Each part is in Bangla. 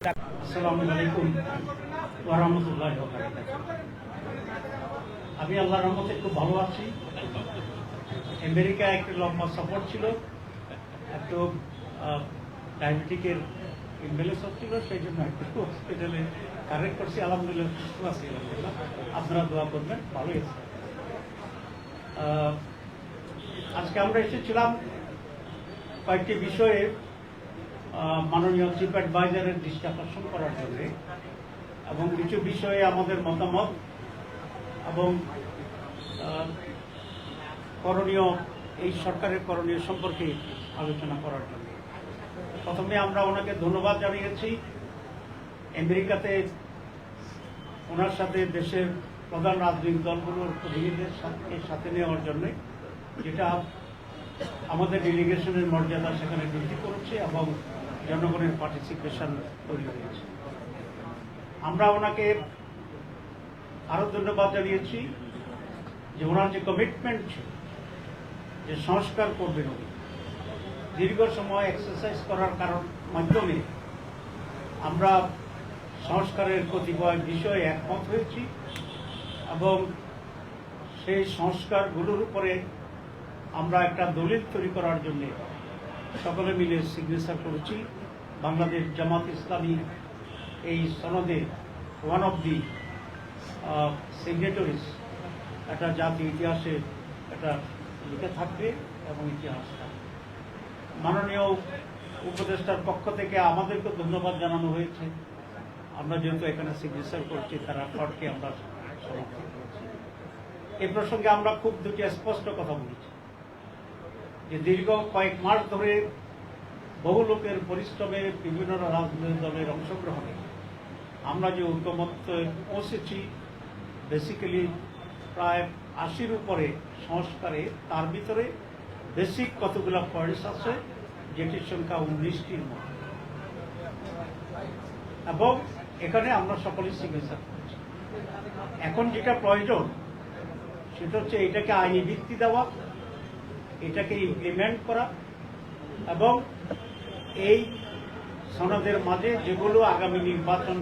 আসসালামু আলাইকুম ওয়া রাহমাতুল্লাহি ওয়া বারাকাতুহু। আমি আল্লাহর রহমতে খুব ভালো আছি। আমেরিকায় একটা লম্বা সফর ছিল, একটু ডায়াবেটিকের ইমব্যালেন্স হচ্ছিল, সেই জন্য একটু হসপিটালে কারেক্ট করছি। আলহামদুলিল্লাহ সুস্থ আছি, আলহামদুলিল্লাহ। আপনারা দোয়া করবেন, ভালোই আছে। আজকে আমরা এসেছিলাম কয়েকটি বিষয়ে মাননীয় চিফ অ্যাডভাইজারের দৃষ্টি আকর্ষণ করার জন্য, এবং কিছু বিষয়ে আমাদের মতামত এবং করণীয়, এই সরকারের করণীয় সম্পর্কে আলোচনা করার জন্য। প্রথমে আমরা ওনাকে ধন্যবাদ জানিয়েছি আমেরিকাতে ওনার সাথে দেশের প্রধান রাজনৈতিক দলগুলোর প্রতিনিধিদের সাথে নেওয়ার জন্য, যেটা আমাদের ডেলিগেশনের মর্যাদা সেখানে বৃদ্ধি করেছে এবং জনগণের পার্টিসিপেশন তৈরি হয়েছে। আমরা ওনাকে আরো ধন্যবাদ জানিয়েছি যে ওনার যে কমিটমেন্ট ছিল যে সংস্কার করবেন, উনি দীর্ঘ সময় এক্সারসাইজ করার মাধ্যমে আমরা সংস্কারের কতিপয় বিষয়ে একমত হয়েছি এবং সেই সংস্কারগুলোর উপরে আমরা একটা দলিল তৈরি করার জন্য সকলে মিলে সিগনেচার করেছি। বাংলাদেশ জামাত ইসলামী এই সনদে ওয়ান অফ দি সিগনেটরিজ, একটা জাতীয় ইতিহাসে এটা লিখে থাকবে এবং ইতিহাস থাকবে। মাননীয় উপদেষ্টার পক্ষ থেকে আমাদেরকে ধন্যবাদ জানানো হয়েছে। আমরা যেহেতু এখানে সিগনেচার করছি, তারা ফটকে আমরা সমর্থন করেছি। এ প্রসঙ্গে আমরা খুব দুটি স্পষ্ট কথা বলেছি যে দীর্ঘ কয়েক মাস ধরে বহু লোকের পরিশ্রমে, বিভিন্ন রাজনৈতিক দলের অংশগ্রহণে আমরা যে ঐকমত্যে পৌঁছেছি, বেসিক্যালি প্রায় ৮০-র উপরে সংস্কারে, তার ভিতরে বেসিক কতগুলো পয়েন্টস আছে যেটির সংখ্যা 19টির মতো, এবং এখানে আমরা সকলেই সিগনেচার করেছি। এখন যেটা প্রয়োজন সেটা হচ্ছে এটাকে আইনি ভিত্তি দেওয়া, এটাকে ইমপ্লিমেন্ট করা, এবং এই সনদের মাঝে যেগুলো আগামী নির্বাচন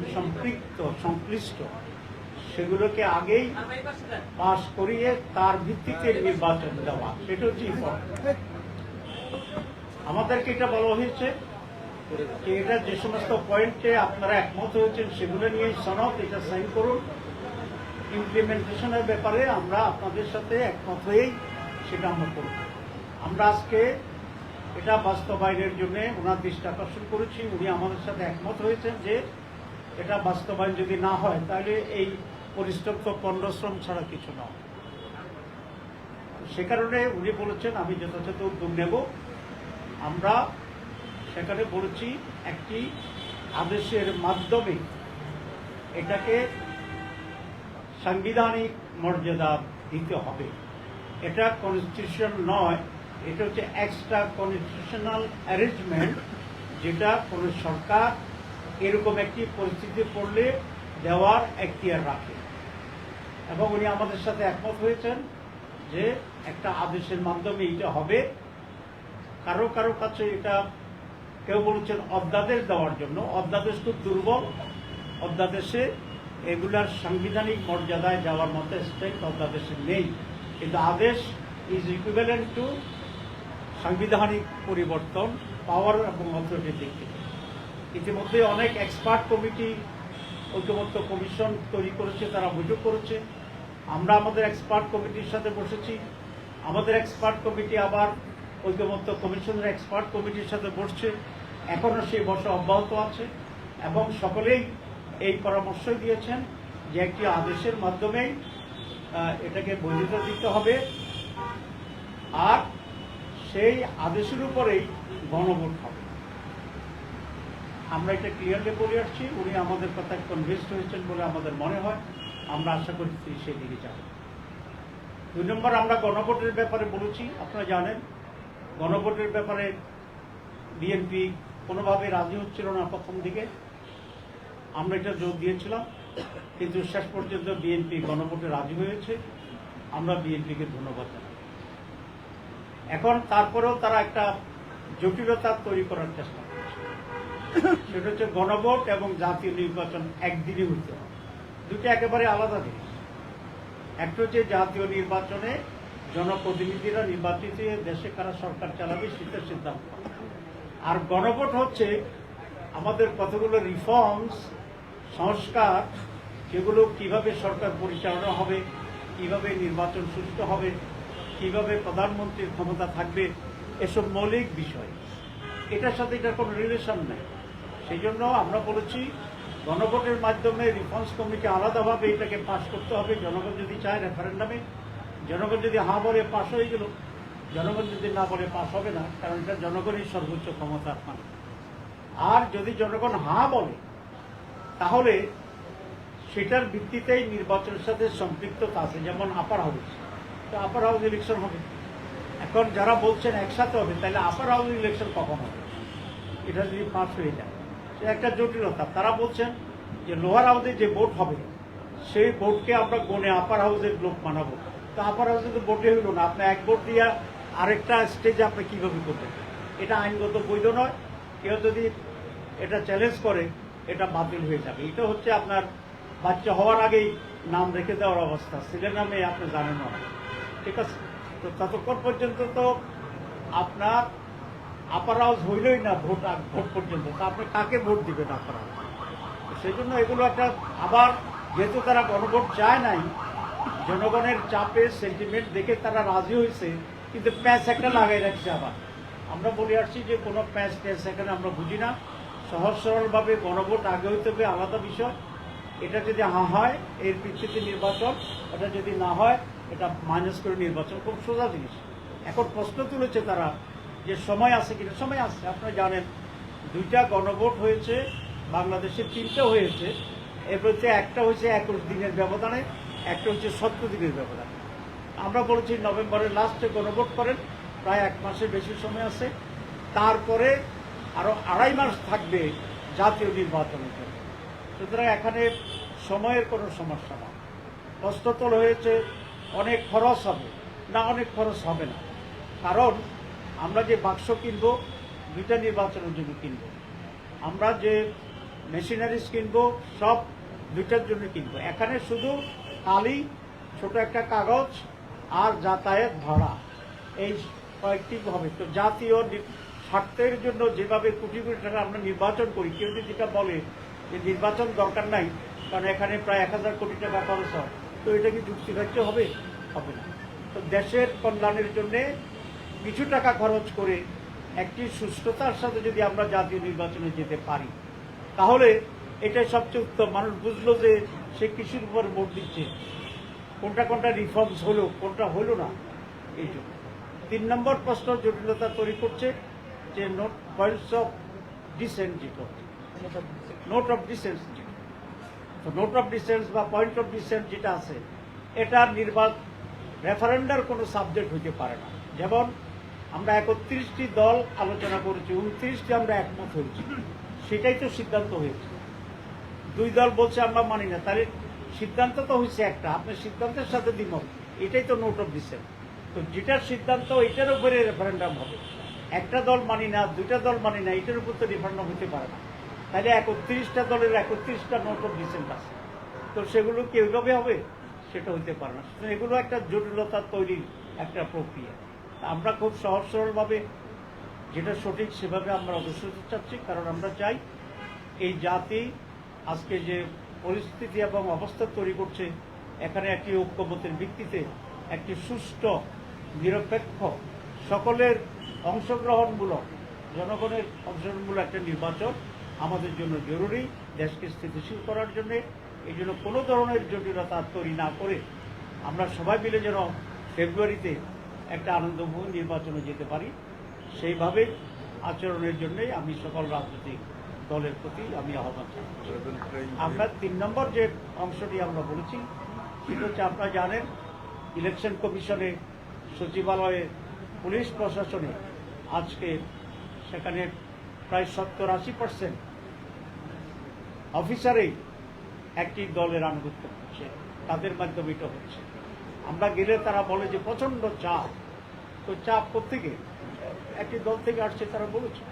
সংশ্লিষ্ট সেগুলোকে আগেই পাশ করিয়ে তার ভিত্তিতে নির্বাচন দেওয়া, সেটা হচ্ছে ইম্পর্টেন্ট। আমাদেরকে এটা বলা হয়েছে যে এটা যে সমস্ত পয়েন্টে আপনারা একমত হয়েছেন সেগুলো নিয়ে সনদ, এটা সাইন করুন। ইমপ্লিমেন্টেশনের ব্যাপারে আমরা আপনাদের সাথে একমত হয়েই সেটা আমরা করব। আমরা আজকে এটা বাস্তবায়নের জন্য ওনার দৃষ্টি আকর্ষণ করেছি। উনি আমাদের সাথে একমত হয়েছেন যে এটা বাস্তবায়ন যদি না হয় তাহলে এই পরিশ্রম তো পণ্যশ্রম ছাড়া কিছু না। সে কারণে উনি বলেছেন আমি যথাযথ উদ্যোগ নেব। আমরা সেখানে বলেছি একটি আদেশের মাধ্যমে এটাকে সাংবিধানিক মর্যাদা দিতে হবে। এটা কনস্টিটিউশন নয়, এটা হচ্ছে এক্সট্রা কনস্টিটিউশনাল অ্যারেঞ্জমেন্ট, যেটা কোন সরকার এরকম একটি পরিস্থিতি পড়লে দেওয়ার এখতিয়ার রাখে। এবং উনি আমাদের সাথে একমত হয়েছেন যে একটা আদেশের মাধ্যমে এটা হবে। কারো কারো কাছে এটা কেউ বলেছেন অধ্যাদেশ দেওয়ার জন্য। অধ্যাদেশ খুব দুর্বল, অধ্যাদেশে এগুলার সাংবিধানিক মর্যাদায় যাওয়ার মতো স্ট্রেংথ অধ্যাদেশে নেই, কিন্তু আদেশ ইজ ইকুইভ্যালেন্ট টু সাংবিধানিক পরিবর্তন, পাওয়ার এবং অথরিটির দিক থেকে। ইতিমধ্যে অনেক এক্সপার্ট কমিটি, ঐকমত্য কমিশন তৈরি করেছে, তারা বৈঠক করেছে। আমরা আমাদের এক্সপার্ট কমিটির সাথে বসেছি। আমাদের এক্সপার্ট কমিটি আবার ঐকমত্য কমিশনের এক্সপার্ট কমিটির সাথে বসছে। এখনও সেই বসা অব্যাহত আছে এবং সকলেই এই পরামর্শই দিয়েছেন যে একটি আদেশের মাধ্যমেই এটাকে বৈধতা দিতে হবে, আর সেই আদেশের উপরেই গণভোট হবে। আমরা এটা ক্লিয়ারলি বলে আসছি। উনি আমাদের কথায় কনভিন্সড হয়েছেন বলে আমাদের মনে হয়। আমরা আশা করি সেই দিকে যাবেন। ২ নম্বর, আমরা গণভোটের ব্যাপারে বলেছি। আপনারা জানেন গণভোটের ব্যাপারে বিএনপি কোনোভাবে রাজি হচ্ছিল না প্রথম দিকে। আমরা এটা জোর দিয়েছিলাম, কিন্তু শেষ পর্যন্ত বিএনপি গণভোটে রাজি হয়েছে। আমরা বিএনপিকে ধন্যবাদ জানাই। এখন তারপরেও তারা একটা জটিলতা তৈরি করার চেষ্টা করছে। সেটা হচ্ছে গণভোট এবং জাতীয় নির্বাচন একদিনই হইতে হবে। দুটো একেবারে আলাদা জিনিস। একটা হচ্ছে জাতীয় নির্বাচনে জনপ্রতিনিধিরা নির্বাচিত হয়ে দেশে কারা সরকার চালাবে সেটা সিদ্ধান্ত, আর গণভোট হচ্ছে আমাদের কতগুলো রিফর্মস, সংস্কার, যেগুলো কিভাবে সরকার পরিচালনা হবে, কিভাবে নির্বাচন সুষ্ঠু হবে, কিভাবে প্রধানমন্ত্রীর ক্ষমতা থাকবে, এসব মৌলিক বিষয়। এটার সাথে এটার কোনো রিলেশন নেই। সেই জন্য আমরা বলেছি গণভোটের মাধ্যমে রিফর্মস কমিটি আলাদাভাবে এটাকে পাশ করতে হবে। জনগণ যদি চায় রেফারেন্ডামে, জনগণ যদি হ্যাঁ বলে পাশ হয়ে গেল, জনগণ যদি না বলে পাশ হবে না, কারণ এটা জনগণই সর্বোচ্চ ক্ষমতার মালিক। আর যদি জনগণ হ্যাঁ বলে তাহলে সেটার ভিত্তিতেই নির্বাচনের সাথে সম্পৃক্ততা আছে, যেমন আপার হাউস, তো আপার হাউস ইলেকশন হবে। এখন যারা বলছেন একসাথে হবে, তাহলে আপার হাউস ইলেকশন কখন হবে? এটা যদি পাস হয়ে যায় সে একটা জটিলতা। তারা বলছেন যে লোয়ার হাউসে যে ভোট হবে সেই ভোটকে আমরা গণে আপার হাউসের লোক মানাবো। তো আপার হাউসে তো ভোটে হইল না, আপনি এক ভোট দিয়ে আরেকটা স্টেজে আপনি কীভাবে করবেন? এটা আইনগত বৈধ নয়। কেউ যদি এটা চ্যালেঞ্জ করে এটা বাতিল হয়ে যাবে। এটা হচ্ছে আপনার বাচ্চা হওয়ার আগেই নাম রেখে দেওয়ার অবস্থা, ছেলের নামে আপনি জানেন না, ঠিক আছে? তো ততক্ষণ পর্যন্ত তো আপনার আপার হাউস হইলই না ভোট পর্যন্ত, তো আপনি কাকে ভোট দিবেন আপার হাউস? সেই জন্য এগুলো একটা, আবার যেহেতু তারা গণভোট চায় নাই, জনগণের চাপে সেন্টিমেন্ট দেখে তারা রাজি হয়েছে, কিন্তু প্যাঁচ একটা লাগাই রাখছে। আবার আমরা বলে আসছি যে কোনো প্যাঁচ ট্যাঁচ এখানে আমরা বুঝি না। সহজ সরলভাবে গণভোট আগে হইতে হবে, আলাদা বিষয়। এটা যদি হ্যাঁ হয় এর ভিত্তিতে নির্বাচন, এটা যদি না হয় এটা মাইনাস করে নির্বাচন, খুব সোজা জিনিস। এখন প্রশ্ন তুলেছে তারা যে সময় আছে কিনা। সময় আছে, আপনারা জানেন 2টা গণভোট হয়েছে বাংলাদেশে, 3টা হয়েছে। এর মধ্যে একটা হয়েছে 21 দিনের ব্যবধানে, একটা হচ্ছে 70 দিনের ব্যবধানে। আমরা বলেছি নভেম্বরের লাস্টে গণভোট করেন, প্রায় 1 মাসের বেশি সময় আছে। তারপরে আরো 2.5 মাস থাকবে জাতীয় নির্বাচনের জন্য। সুতরাং এখানে সময়ের কোনো সমস্যা না। প্রশ্ন তোলা হয়েছে অনেক খরচ হবে না, অনেক খরচ হবে না। কারণ আমরা যে বাক্স কিনব 2টা নির্বাচনের জন্য কিনব, আমরা যে মেশিনারিজ কিনব সব 2টার জন্য কিনব। এখানে শুধু কালি, ছোট একটা কাগজ আর যাতায়াত ভাড়া, এই কয়েকটি হবে। তো জাতীয় স্বার্থের জন্য যেভাবে কোটি কোটি টাকা আমরা নির্বাচন করি, কেউ যদি যেটা বলে যে নির্বাচন দরকার নাই কারণ এখানে প্রায় 1000 কোটি টাকা খরচ হয়, তো এটা কি যুক্তিগ্রাহ্য হবে? হবে না। তো দেশের কল্যাণের জন্যে কিছু টাকা খরচ করে একটি সুস্থতার সাথে যদি আমরা জাতীয় নির্বাচনে যেতে পারি, তাহলে এটাই সবচেয়ে উত্তম। মানুষ বুঝলো যে সে কৃষির উপর ভোট দিচ্ছে, কোনটা কোনটা রিফর্মস হলো, কোনটা হলো না। এই জন্য 3 নম্বর প্রশ্ন জটিলতা তৈরি করছে যে পয়েন্টস অফ ডিসেন্ট, যেটা নোট অফ ডিসেন্ট, তো নোট অফ ডিসেন্স বা পয়েন্ট অফ ডিসেন্ট যেটা আছে, এটা রেফারেন্ডার কোনো সাবজেক্ট হইতে পারে না। যেমন আমরা 31টি দল আলোচনা করেছি, 29টি আমরা একমত হয়েছি, সেটাই তো সিদ্ধান্ত হয়েছে। 2 দল বলছে আমরা মানি না, তাহলে সিদ্ধান্ত তো হয়েছে একটা, আপনার সিদ্ধান্তের সাথে দ্বিমত, এটাই তো নোট অফ ডিসেন্ট। তো যেটার সিদ্ধান্ত এটার উপরে রেফারেন্ডাম হবে। একটা দল মানি না, 2টা দল মানি না, এটার উপর তো রেফারেন্ডাম হতে পারে না। তাহলে 31টা দলের 31টা নোট অফ ডিসেন্ট আছে, তো সেগুলো কি ওইভাবে হবে? সেটা হইতে পারে না। এগুলো একটা জটিলতা তৈরির একটা প্রক্রিয়া। আমরা খুব সহজ সরলভাবে যেটা সঠিক সেভাবে আমরা অগ্রসর চাচ্ছি, কারণ আমরা চাই এই জাতি আজকে যে পরিস্থিতি এবং অবস্থা তৈরি করছে, এখানে একটি ঐক্যমতের ভিত্তিতে একটি সুষ্ঠু, নিরপেক্ষ, সকলের অংশগ্রহণমূলক, জনগণের অংশগ্রহণমূলক একটা নির্বাচন আমাদের জন্য জরুরি, দেশকে স্থিতিশীল করার জন্য। এই জন্য কোনো ধরনের জটিলতা তৈরি না করে আমরা সবাই মিলে যেন ফেব্রুয়ারিতে একটা আনন্দময় নির্বাচনে যেতে পারি, সেইভাবে আচরণের জন্যই আমি সকল রাজনৈতিক দলের প্রতি আমি আহ্বান জানাচ্ছি। আমরা 3 নম্বর যে অংশটি আমরা বলেছি সেটা হচ্ছে, আপনারা জানেন ইলেকশন কমিশনে, সচিবালয়ে, পুলিশ প্রশাসনে আজকে সেখানে প্রায় 70-80% অফিসারেই একটি দলের আনুগত্য করছে, তাদের মাধ্যমে এটা হচ্ছে। আমরা গেলে তারা বলে যে প্রচন্ড চাপ, তো চাপ কোত্থেকে? একটি দল থেকে আসছে, তারা বলেছে।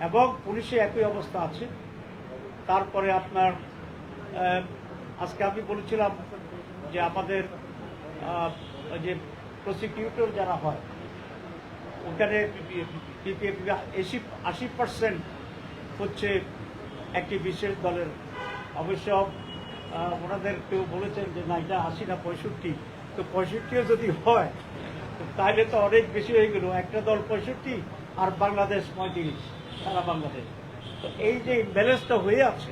এবং পুলিশে একই অবস্থা আছে। তারপরে আপনার আজকে আমি বলেছিলাম যে আমাদের ওই যে প্রসিকিউটর যারা হয় ওখানে 80% হচ্ছে একটি বিশেষ দলের। অবশ্য ওনাদের কেউ বলেছেন যে না এটা 80 না 65, তো 65ও যদি হয় তো তাহলে তো অনেক বেশি হয়ে গেল। একটা দল 65 আর বাংলাদেশ 35, সারা বাংলাদেশ। তো এই যে ব্যালেন্সটা হয়ে আছে,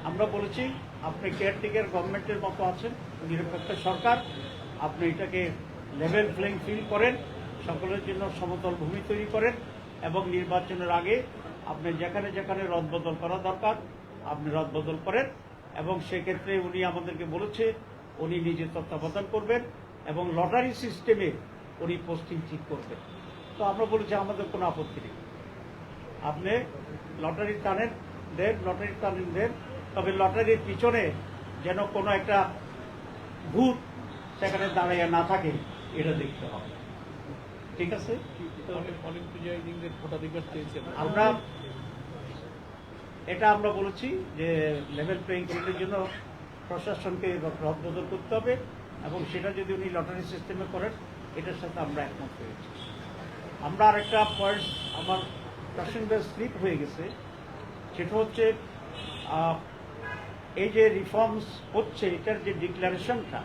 আমরা বলেছি আপনি কেয়ারটেকার গভর্নমেন্টের মতো আছেন, নিরপেক্ষ সরকার, আপনি এটাকে লেভেল প্লেইং ফিল্ড করেন, সকলের জন্য সমতল ভূমি তৈরি করেন এবং নির্বাচনের আগে আপনি যেখানে যেখানে রদবদল করা দরকার আপনি রদবদল করেন। এবং সেক্ষেত্রে উনি আমাদেরকে বলেছে উনি নিজে তত্ত্বাবধান করবেন এবং লটারি সিস্টেমে উনি পোস্টিং ঠিক করবেন। তো আমরা বলেছি আমাদের কোনো আপত্তি নেই, আপনি লটারি টানেন দেন, তবে লটারির পিছনে যেন কোনো একটা ভূত সেখানে দাঁড়িয়ে না থাকে, এটা দেখতে হবে। ঠিক আছে, আমরা বলেছি যে লেভেল প্লেইং ফিল্ডের জন্য প্রশাসনকে রদবদল করতে হবে এবং সেটা যদি উনি লটারি সিস্টেমে করেন এটার সাথে আমরা একমত হয়েছি। আমরা আরেকটা পয়েন্ট আমার প্যাসেঞ্জার স্লিপ হয়ে গেছে, সেটা হচ্ছে এই যে রিফর্মস হচ্ছে এটার যে ডিক্লারেশনটা,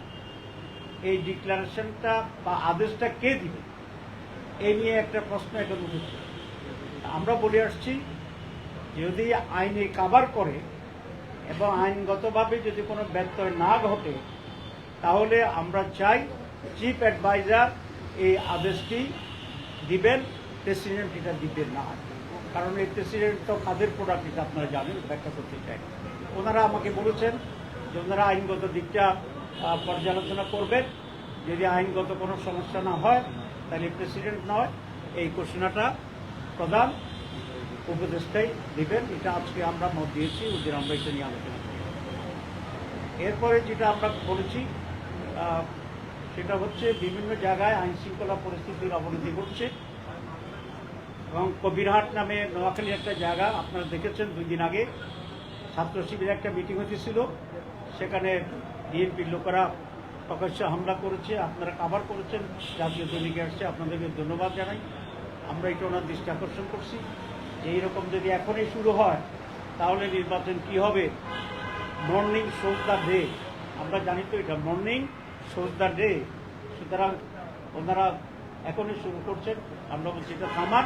এই ডিক্লারেশনটা বা আদেশটা কে দিবে এই নিয়ে একটা প্রশ্ন এখন উঠেছে। আমরা বলে আসছি যদি আইনে কাভার করে এবং আইনগতভাবে যদি কোনো ব্যত্যয় না ঘটে তাহলে আমরা চাই চিফ অ্যাডভাইজার এই আদেশটি দিবেন, প্রেসিডেন্ট এটা দিবেন না। কারণ এই প্রেসিডেন্ট তো কাদের প্রোডাক্ট এটা আপনারা জানেন, ব্যাখ্যা করতে চাই। ওনারা আমাকে বলেছেন যে ওনারা আইনগত দিকটা পর্যালোচনা করবেন, যদি আইনগত কোনো সমস্যা না হয় তাহলে প্রেসিডেন্ট নয়, এই ঘোষণাটা প্রধান উপদেষ্টাই দিবেন। এটা আজকে আমরা মত দিয়েছি, ওদের আমরা এটা নিয়ে আলোচনা করি। এরপরে যেটা আমরা বলেছি সেটা হচ্ছে বিভিন্ন জায়গায় আইন শৃঙ্খলা পরিস্থিতির অবনতি ঘটছে এবং কবিরহাট নামে নোয়াখালীর একটা জায়গা আপনারা দেখেছেন 2 দিন আগে ছাত্র শিবিরের একটা মিটিং হতেছিল, সেখানে বিএনপির লোকেরা প্রকাশ্য হামলা করেছে, আপনারা কাভার করেছেন, জাতীয় দৈনিকে আসছে, আপনাদেরকে ধন্যবাদ জানাই। আমরা এটা ওনার দৃষ্টি আকর্ষণ করছি যে এইরকম যদি এখনই শুরু হয় তাহলে নির্বাচন কি হবে। মর্নিং শোজ দ্য ডে, আমরা জানি তো এটা মর্নিং শোজ দ্য ডে, সুতরাং ওনারা এখনই শুরু করছেন। আমরা বলছি এটা থামান,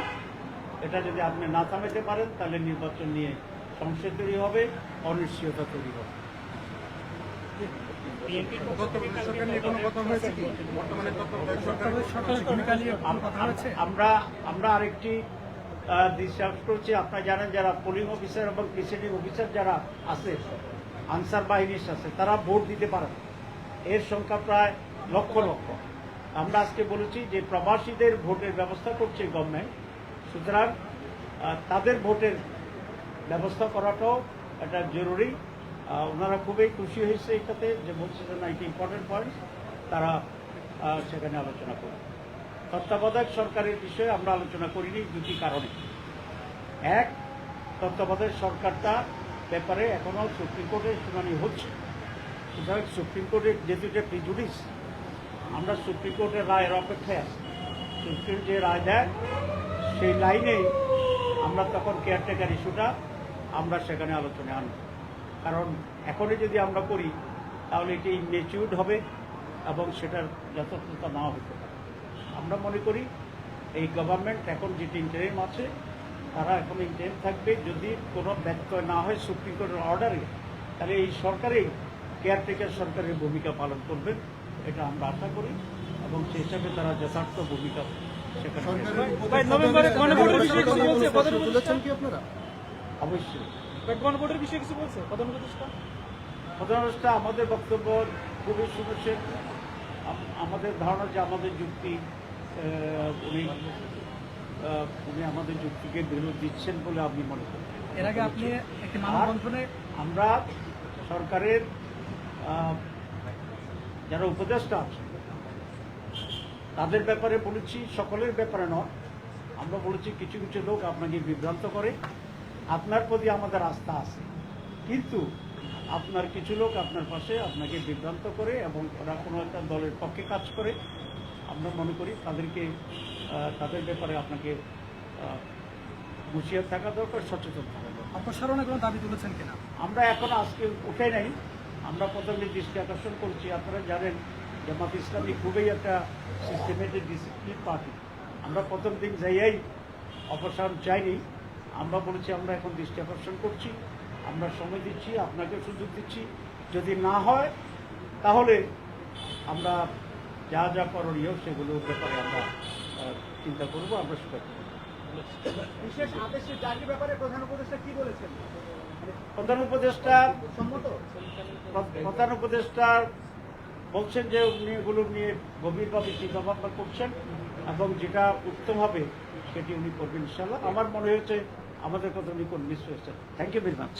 এটা যদি আপনি না থামাতে পারেন তাহলে নির্বাচন নিয়ে সংশয় তৈরি হবে, অনিশ্চয়তা তৈরি হবে। আমরা আরেকটি বিশ্বাস করছি, আপনারা জানেন যারা পোলিং অফিসার এবং প্রিসাইডিং অফিসার যারা আছে, আনসার বাহিনীর আছে, তারা ভোট দিতে পারেন। এর সংখ্যা প্রায় লক্ষ লক্ষ। আমরা আজকে বলেছি যে প্রবাসীদের ভোটের ব্যবস্থা করছে গভর্নমেন্ট, সুতরাং তাদের ভোটের ব্যবস্থা করাটাও একটা জরুরি। ওনারা খুবই খুশি হয়েছে এটাতে, যে বলছে যে না এটা ইম্পর্টেন্ট পয়েন্ট, তারা সেখানে আলোচনা করবে। তত্ত্বাবধায়ক সরকারের বিষয়ে আমরা আলোচনা করিনি 2টি কারণে। এক, তত্ত্বাবধায়ক সরকারটা ব্যাপারে এখনও সুপ্রিম কোর্টের শুনানি হচ্ছে, সুতরাং সুপ্রিম কোর্টের যেহেতু এটা প্রিজুডিস, আমরা সুপ্রিম কোর্টের রায়ের অপেক্ষায় আছি। সুপ্রিম যে রায় দেয় সেই লাইনেই আমরা তখন কেয়ারটেকার ইস্যুটা আমরা সেখানে আলোচনায় আনব। কারণ এখনই যদি আমরা করি তাহলে এটি ইনমেচিউরড হবে এবং সেটার যথার্থতা নাও হতে পারে। আমরা মনে করি এই গভর্নমেন্ট এখন যেটি ইন্টারিম আছে তারা এখন ইন্টারিম থাকবে, যদি কোনো ব্যত্যয় না হয় সুপ্রিম কোর্টের অর্ডারে, তাহলে এই সরকারেই কেয়ারটেকার সরকারের ভূমিকা পালন করবেন, এটা আমরা আশা করি এবং সেই হিসাবে তারা যথার্থ ভূমিকা সেখানে অবশ্যই। প্রধানমন্ত্রী আমাদের বক্তব্য খুবই শুনেছেন, আমাদের ধারণা যে আমাদের যুক্তি উনি আমাদের যুক্তিকে বিরোধ দিচ্ছেন বলে আমি মনে করি। এর আগে আপনি একটি মানববন্ধনে আমরা সরকারের যারা উপদেষ্টা আছে তাদের ব্যাপারে বলেছি, সকলের ব্যাপারে নয়, আমরা বলেছি কিছু কিছু লোক আপনাকে বিভ্রান্ত করে, আপনার প্রতি আমাদের আস্থা আছে, কিন্তু আপনার কিছু লোক আপনার পাশে আপনাকে বিভ্রান্ত করে এবং ওরা কোনো একটা দলের পক্ষে কাজ করে। আমরা মনে করি তাদেরকে তাদের ব্যাপারে আপনাকে হুঁশিয়ার থাকা দরকার, সচেতন থাকা দরকার। অপসারণে কোনো দাবি তুলেছেন কিনা? আমরা এখন আজকে উঠে নাই, আমরা প্রথমে দৃষ্টি আকর্ষণ করছি। আপনারা জানেন জামাত ইসলামী খুবই একটা সিস্টেমেটিক ডিসিপ্লিন পার্টি। আমরা প্রথম দিন যাইয়াই অপসারণ চাইনি, আমরা বলেছি আমরা এখন দৃষ্টি আকর্ষণ করছি, আমরা সময় দিচ্ছি, আপনাকে সুযোগ দিচ্ছি। যদি না হয় তাহলে আমরা যা যা করণীয় সেগুলোর ব্যাপারে আমরা চিন্তা করবো, আমরা সেটা করব। বিশেষ আদেশে জারির ব্যাপারে প্রধান উপদেষ্টা কি বলেছেন? প্রধান উপদেষ্টা সম্মত? প্রধান উপদেষ্টা বলছেন যে উনি এগুলো নিয়ে গভীরভাবে চিন্তা ভাবনা করছেন এবং যেটা উত্তম হবে সেটি উনি করবেন ইনশাআল্লাহ। আমার মনে হয়েছে আমাদের কথা উনি নিশ্চয় হয়েছে। Thank you very much.